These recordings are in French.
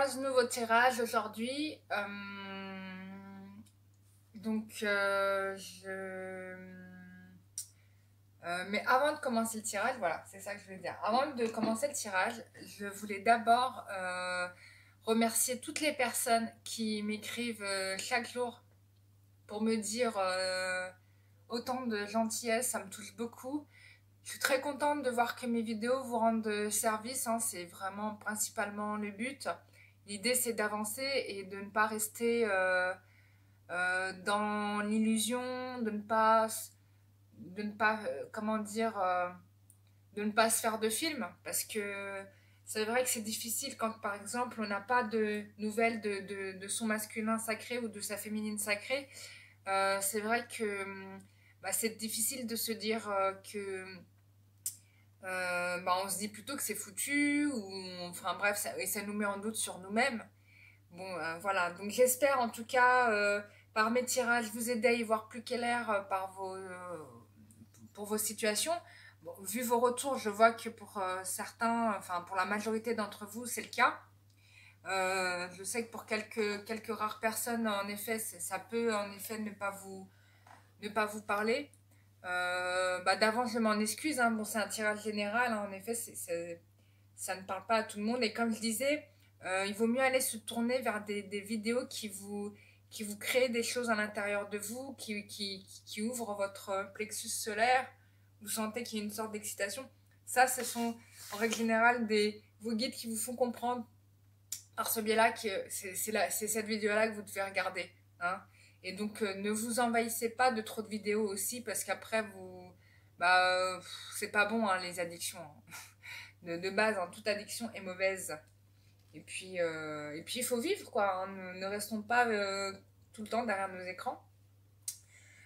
commence nouveau tirage aujourd'hui. Mais avant de commencer le tirage, voilà, c'est ça que je voulais dire. Avant de commencer le tirage, je voulais d'abord remercier toutes les personnes qui m'écrivent chaque jour pour me dire autant de gentillesse, ça me touche beaucoup. Je suis très contente de voir que mes vidéos vous rendent service, hein, c'est vraiment principalement le but. L'idée c'est d'avancer et de ne pas rester dans l'illusion, de ne pas comment dire, de ne pas se faire de film. Parce que c'est vrai que c'est difficile quand par exemple on n'a pas de nouvelles de son masculin sacré ou de sa féminine sacrée. C'est vrai que bah, c'est difficile de se dire que bah, on se dit plutôt que c'est foutu, enfin bref, et ça nous met en doute sur nous-mêmes. Bon, voilà, donc j'espère en tout cas, par mes tirages, vous aider à y voir plus clair pour vos situations. Bon, vu vos retours, je vois que pour certains, enfin pour la majorité d'entre vous, c'est le cas. Je sais que pour quelques rares personnes, en effet, ça peut en effet ne pas vous parler. Bah, d'avance, je m'en excuse, hein. Bon, c'est un tirage général, hein. En effet, ça ne parle pas à tout le monde. Et comme je disais, il vaut mieux aller se tourner vers des vidéos qui vous créent des choses à l'intérieur de vous, qui ouvrent votre plexus solaire. Vous sentez qu'il y a une sorte d'excitation. Ça, ce sont en règle générale vos guides qui vous font comprendre par ce biais-là que c'est cette vidéo-là que vous devez regarder, hein. Et donc, ne vous envahissez pas de trop de vidéos aussi, parce qu'après, bah, c'est pas bon, hein, les addictions, hein. De base, hein, toute addiction est mauvaise. Et puis il faut vivre, quoi, hein. Ne restons pas tout le temps derrière nos écrans.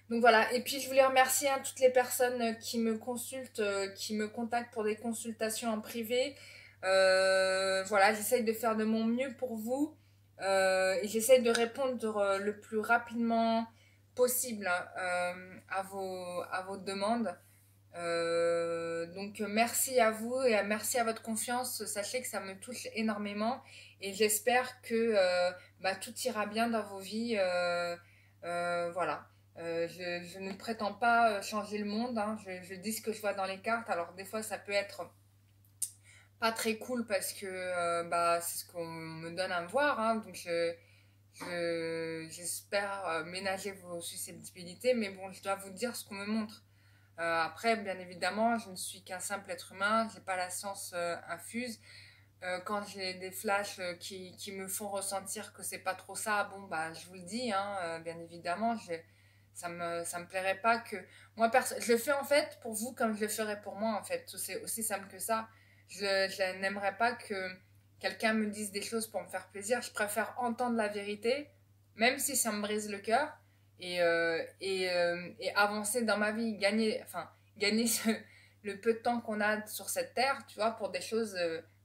Donc voilà, et puis je voulais remercier, hein, toutes les personnes qui me consultent, qui me contactent pour des consultations en privé. Voilà, j'essaye de faire de mon mieux pour vous, et j'essaye de répondre le plus rapidement possible, hein, à vos demandes. Donc merci à vous et merci à votre confiance. Sachez que ça me touche énormément et j'espère que bah, tout ira bien dans vos vies. Voilà. Je ne prétends pas changer le monde, hein. Je dis ce que je vois dans les cartes. Alors des fois ça peut être pas très cool parce que bah, c'est ce qu'on me donne à me voir, hein. Donc j'espère ménager vos susceptibilités. Mais bon, je dois vous dire ce qu'on me montre. Après, bien évidemment, je ne suis qu'un simple être humain, j'ai pas la science infuse. Quand j'ai des flashs qui me font ressentir que c'est pas trop ça, bon bah je vous le dis, hein, bien évidemment, ça me plairait pas que je le fais en fait pour vous comme je le ferais pour moi en fait. C'est aussi simple que ça. Je n'aimerais pas que quelqu'un me dise des choses pour me faire plaisir. Je préfère entendre la vérité, même si ça me brise le cœur, et avancer dans ma vie, gagner le peu de temps qu'on a sur cette terre, tu vois, pour des choses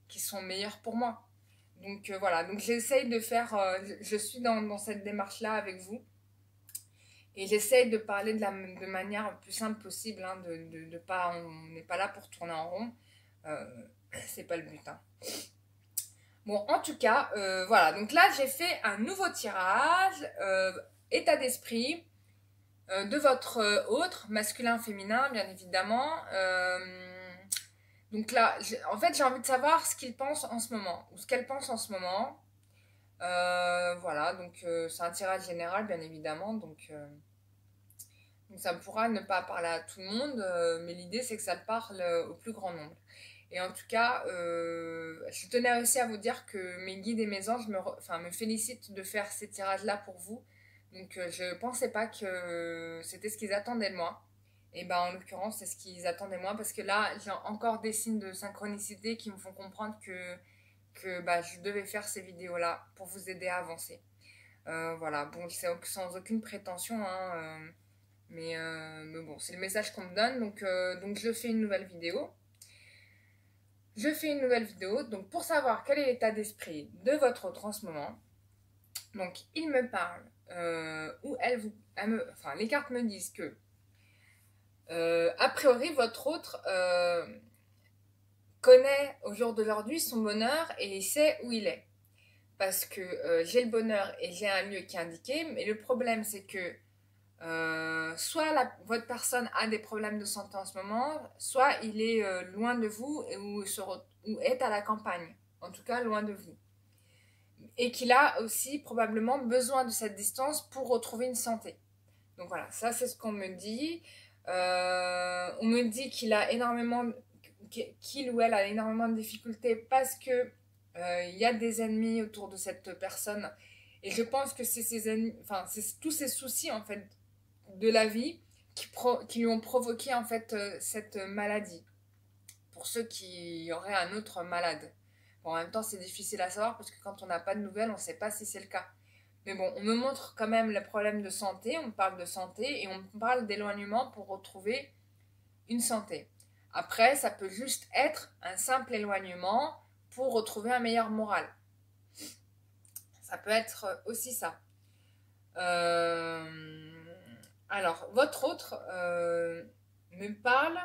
qui sont meilleures pour moi. Donc voilà, donc j'essaye de faire, je suis dans cette démarche-là avec vous, et j'essaye de parler de manière la plus simple possible, hein, de pas, on n'est pas là pour tourner en rond, euh, c'est pas le but, hein. Bon, en tout cas, voilà, donc là j'ai fait un nouveau tirage, état d'esprit, de votre autre, masculin, féminin, bien évidemment. Donc là, en fait, j'ai envie de savoir ce qu'il pense en ce moment, ou ce qu'elle pense en ce moment. Voilà, donc c'est un tirage général, bien évidemment, donc ça pourra ne pas parler à tout le monde, mais l'idée c'est que ça parle au plus grand nombre. Et en tout cas, je tenais aussi à vous dire que mes guides et mes anges me félicitent de faire ces tirages-là pour vous. Donc je pensais pas que c'était ce qu'ils attendaient de moi. Et ben en l'occurrence, c'est ce qu'ils attendaient de moi parce que là, j'ai encore des signes de synchronicité qui me font comprendre que bah, je devais faire ces vidéos-là pour vous aider à avancer. Voilà, bon, c'est sans aucune prétention, hein, mais bon, c'est le message qu'on me donne, donc je fais une nouvelle vidéo. Donc pour savoir quel est l'état d'esprit de votre autre en ce moment, donc il me parle, ou enfin les cartes me disent que, a priori votre autre connaît au jour d'aujourd'hui son bonheur et il sait où il est. parce que j'ai le bonheur et j'ai un lieu qui est indiqué, mais le problème c'est que soit votre personne a des problèmes de santé en ce moment, soit il est loin de vous ou est à la campagne, en tout cas loin de vous. Et qu'il a aussi probablement besoin de cette distance pour retrouver une santé. Donc voilà, ça c'est ce qu'on me dit. On me dit qu'il ou elle a énormément de difficultés parce que il y a des ennemis autour de cette personne. Et je pense que c'est ces ennemis, enfin c'est tous ces soucis en fait de la vie qui lui ont provoqué en fait cette maladie. Pour ceux qui auraient un autre malade. Bon, en même temps, c'est difficile à savoir parce que quand on n'a pas de nouvelles, on ne sait pas si c'est le cas. Mais bon, on me montre quand même le problème de santé, on parle de santé et on parle d'éloignement pour retrouver une santé. Après, ça peut juste être un simple éloignement pour retrouver un meilleur moral. Ça peut être aussi ça. Alors, votre autre me parle.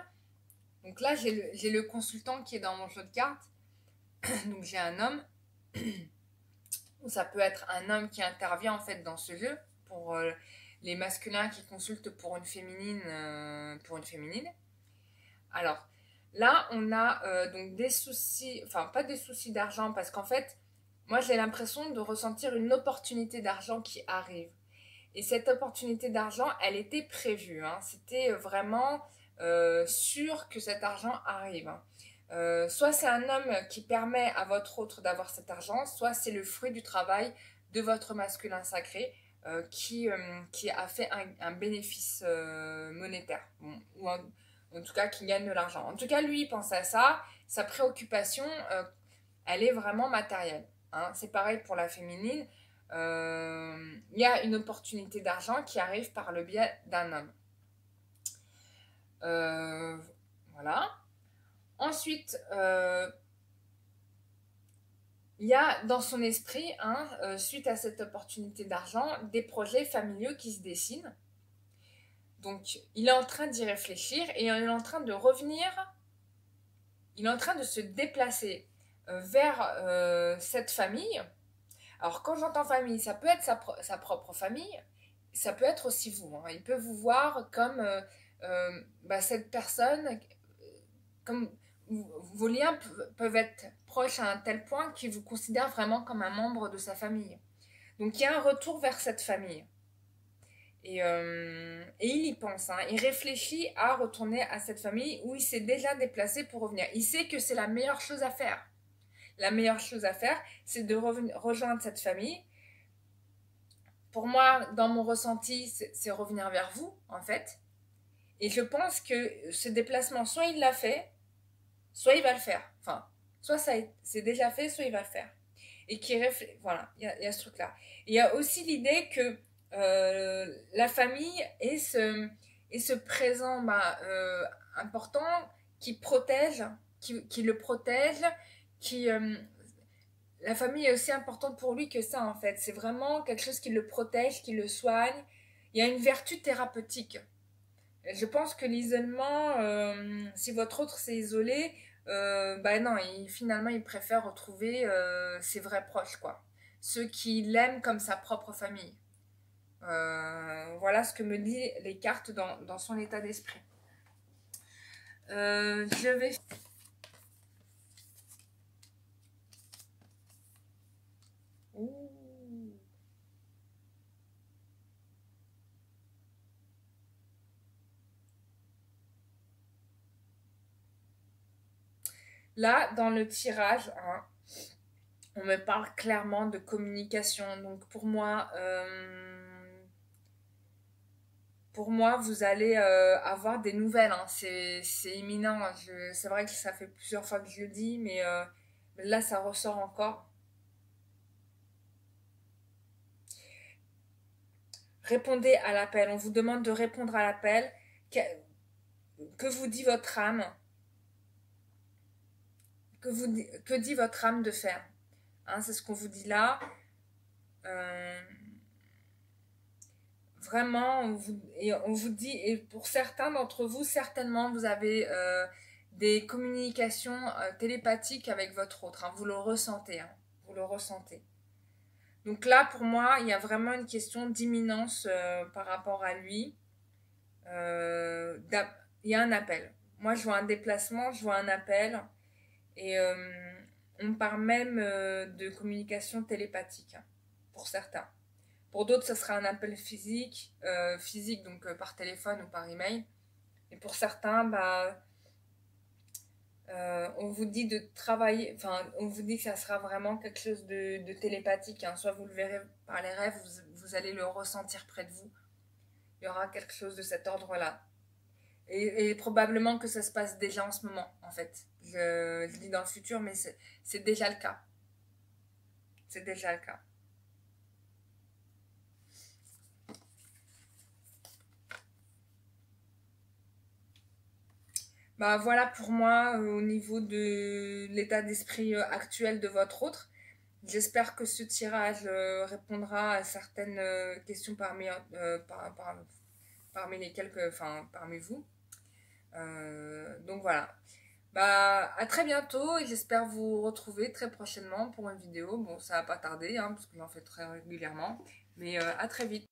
Donc là, j'ai le consultant qui est dans mon jeu de cartes. Donc j'ai un homme. Ou ça peut être un homme qui intervient en fait dans ce jeu pour les masculins qui consultent pour une féminine. Alors là, on a donc des soucis, enfin pas des soucis d'argent parce qu'en fait, moi j'ai l'impression de ressentir une opportunité d'argent qui arrive. Et cette opportunité d'argent, elle était prévue. Hein. C'était vraiment sûr que cet argent arrive. Hein. Soit c'est un homme qui permet à votre autre d'avoir cet argent, soit c'est le fruit du travail de votre masculin sacré qui a fait un bénéfice monétaire, bon, ou en tout cas qui gagne de l'argent. En tout cas, lui, il pense à ça. Sa préoccupation, elle est vraiment matérielle. Hein. C'est pareil pour la féminine. Il y a une opportunité d'argent qui arrive par le biais d'un homme. Voilà. Ensuite, il y a dans son esprit, hein, suite à cette opportunité d'argent, des projets familiaux qui se dessinent. Donc, il est en train d'y réfléchir et il est en train de revenir, il est en train de se déplacer vers cette famille. Alors, quand j'entends famille, ça peut être sa propre famille, ça peut être aussi vous. Hein. Il peut vous voir comme cette personne, comme vos liens peuvent être proches à un tel point qu'il vous considère vraiment comme un membre de sa famille. Donc il y a un retour vers cette famille. Et il y pense, hein. Il réfléchit à retourner à cette famille où il s'est déjà déplacé pour revenir. Il sait que c'est la meilleure chose à faire. La meilleure chose à faire, c'est de rejoindre cette famille. Pour moi, dans mon ressenti, c'est revenir vers vous, en fait. Et je pense que ce déplacement, soit il l'a fait, soit il va le faire. Enfin, soit c'est déjà fait, soit il va le faire. Et qui voilà, il y a ce truc-là. Il y a aussi l'idée que la famille est ce présent important qui protège, qui le protège, la famille est aussi importante pour lui que ça en fait. C'est vraiment quelque chose qui le protège, qui le soigne. Il y a une vertu thérapeutique. Je pense que l'isolement, si votre autre s'est isolé, non, finalement il préfère retrouver ses vrais proches, quoi. Ceux qui l'aiment comme sa propre famille. Voilà ce que me disent les cartes dans son état d'esprit. Je vais... Ouh. Là, dans le tirage, hein, on me parle clairement de communication. Donc pour moi vous allez avoir des nouvelles. Hein. C'est imminent. C'est vrai que ça fait plusieurs fois que je le dis, mais là, ça ressort encore. Répondez à l'appel. On vous demande de répondre à l'appel. Que vous dit votre âme? Que dit votre âme de faire? Hein, c'est ce qu'on vous dit là. Vraiment, on vous dit, et pour certains d'entre vous, certainement, vous avez des communications télépathiques avec votre autre. Hein, vous le ressentez. Hein, vous le ressentez. Donc là, pour moi, il y a vraiment une question d'imminence par rapport à lui. Il y a un appel. Moi, je vois un déplacement, je vois un appel. Et on parle même de communication télépathique, hein, pour certains. Pour d'autres, ce sera un appel physique donc par téléphone ou par email. Et pour certains, bah, on vous dit de travailler, enfin, on vous dit que ça sera vraiment quelque chose de télépathique, hein. Soit vous le verrez par les rêves, vous allez le ressentir près de vous. Il y aura quelque chose de cet ordre-là. Et probablement que ça se passe déjà en ce moment, en fait. Je dis dans le futur, mais c'est déjà le cas. C'est déjà le cas. Bah voilà pour moi au niveau de l'état d'esprit actuel de votre autre. J'espère que ce tirage répondra à certaines questions parmi les quelques, enfin parmi vous. Donc voilà. Bah à très bientôt et j'espère vous retrouver très prochainement pour une vidéo. Bon, ça va pas tarder hein, parce que j'en fais très régulièrement, mais à très vite.